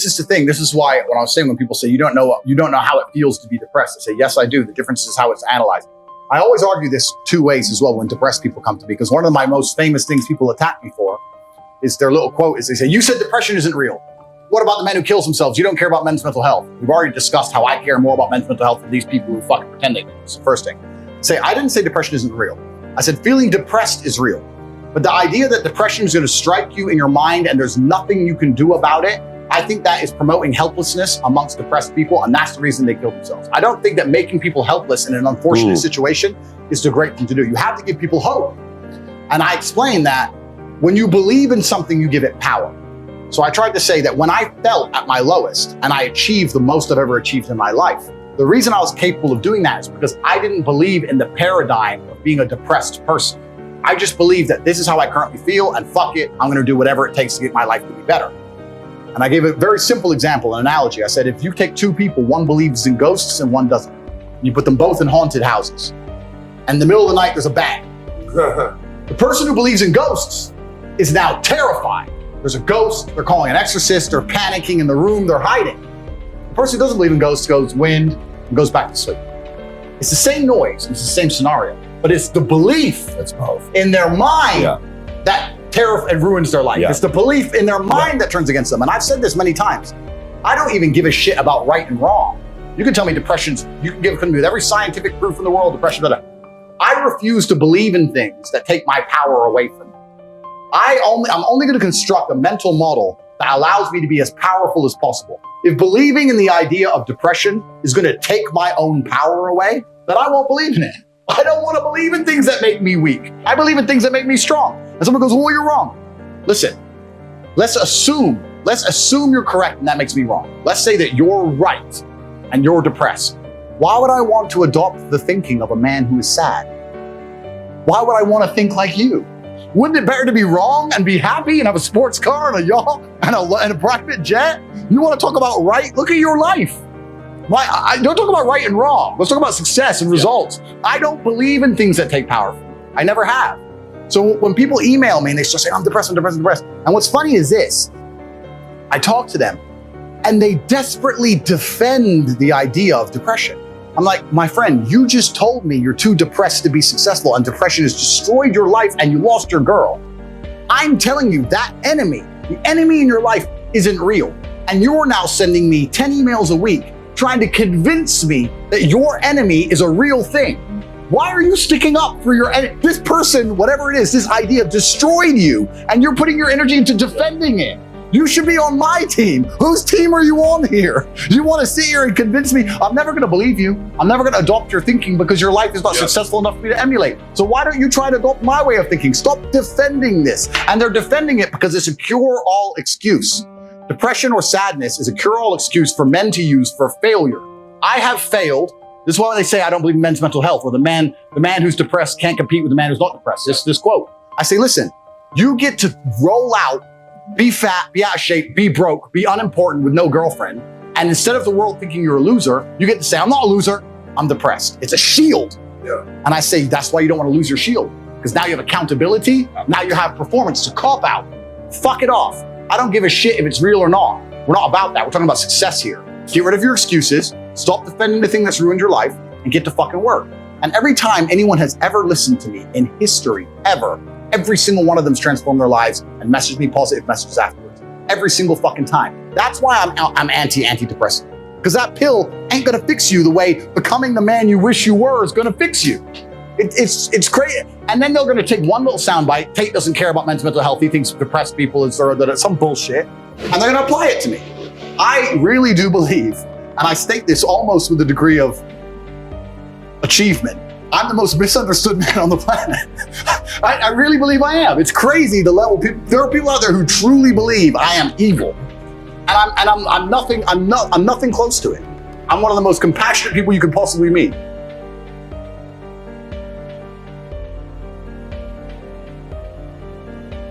is the thing. This is why when I was saying, when people say you don't know how it feels to be depressed, I say, yes, I do. The difference is how it's analyzed. I always argue this two ways as well when depressed people come to me, because one of my most famous things people attack me for is their little quote is they say, you said depression isn't real. What about the men who kills themselves? You don't care about men's mental health. We've already discussed how I care more about men's mental health than these people who fucking pretend they do. It's the first thing. I didn't say depression isn't real. I said feeling depressed is real. But the idea that depression is going to strike you in your mind and there's nothing you can do about it, I think that is promoting helplessness amongst depressed people, and that's the reason they kill themselves. I don't think that making people helpless in an unfortunate situation is the great thing to do. You have to give people hope. And I explained that when you believe in something, you give it power. So I tried to say that when I felt at my lowest and I achieved the most I've ever achieved in my life, the reason I was capable of doing that is because I didn't believe in the paradigm of being a depressed person. I just believed that this is how I currently feel, and fuck it, I'm gonna do whatever it takes to get my life to be better. And I gave a very simple example, an analogy. I said, if you take two people, one believes in ghosts and one doesn't, you put them both in haunted houses, and in the middle of the night, there's a bang. The person who believes in ghosts is now terrified. There's a ghost, they're calling an exorcist, they're panicking in the room, they're hiding. The person who doesn't believe in ghosts goes wind and goes back to sleep. It's the same noise, it's the same scenario, but it's the belief in their mind that and ruins their life. It's the belief in their mind that turns against them. And I've said this many times. I don't even give a shit about right and wrong. You can tell me you can give me with every scientific proof in the world, depression, I refuse to believe in things that take my power away from me. I'm only going to construct a mental model that allows me to be as powerful as possible. If believing in the idea of depression is going to take my own power away, then I won't believe in it. I don't want to believe in things that make me weak. I believe in things that make me strong. And someone goes, well, you're wrong. Listen, let's assume you're correct and that makes me wrong. Let's say that you're right and you're depressed. Why would I want to adopt the thinking of a man who is sad? Why would I want to think like you? Wouldn't it better to be wrong and be happy and have a sports car and a yacht and a private jet? You want to talk about right? Look at your life. Why? I don't talk about right and wrong. Let's talk about success and results. I don't believe in things that take power from me. I never have. So when people email me and they start saying, I'm depressed. And what's funny is this, I talk to them and they desperately defend the idea of depression. I'm like, my friend, you just told me you're too depressed to be successful and depression has destroyed your life and you lost your girl. I'm telling you that the enemy in your life isn't real. And you're now sending me 10 emails a week trying to convince me that your enemy is a real thing. Why are you sticking up for your enemy? This person, whatever it is, this idea destroyed you and you're putting your energy into defending it. You should be on my team. Whose team are you on here? You want to sit here and convince me? I'm never going to believe you. I'm never going to adopt your thinking because your life is not successful enough for me to emulate. So why don't you try to adopt my way of thinking? Stop defending this. And they're defending it because it's a cure-all excuse. Depression or sadness is a cure-all excuse for men to use for failure. I have failed. This is why they say I don't believe in men's mental health, or the man who's depressed can't compete with the man who's not depressed. This quote. I say, listen, you get to roll out, be fat, be out of shape, be broke, be unimportant with no girlfriend. And instead of the world thinking you're a loser, you get to say, I'm not a loser, I'm depressed. It's a shield. Yeah. And I say, that's why you don't want to lose your shield. Because now you have accountability, now you have performance to cop out. Fuck it off. I don't give a shit if it's real or not. We're not about that. We're talking about success here. Get rid of your excuses, stop defending the thing that's ruined your life, and get to fucking work. And every time anyone has ever listened to me in history, ever, every single one of them's transformed their lives and messaged me positive messages afterwards. Every single fucking time. That's why I'm antidepressant. Because that pill ain't gonna fix you the way becoming the man you wish you were is gonna fix you. It's crazy. And then they're gonna take one little soundbite. Tate doesn't care about men's mental health. He thinks depressed people is some bullshit. And they're gonna apply it to me. I really do believe, and I state this almost with a degree of achievement, I'm the most misunderstood man on the planet. I really believe I am. It's crazy the level. There are people out there who truly believe I am evil, and I'm nothing close to it. I'm one of the most compassionate people you could possibly meet.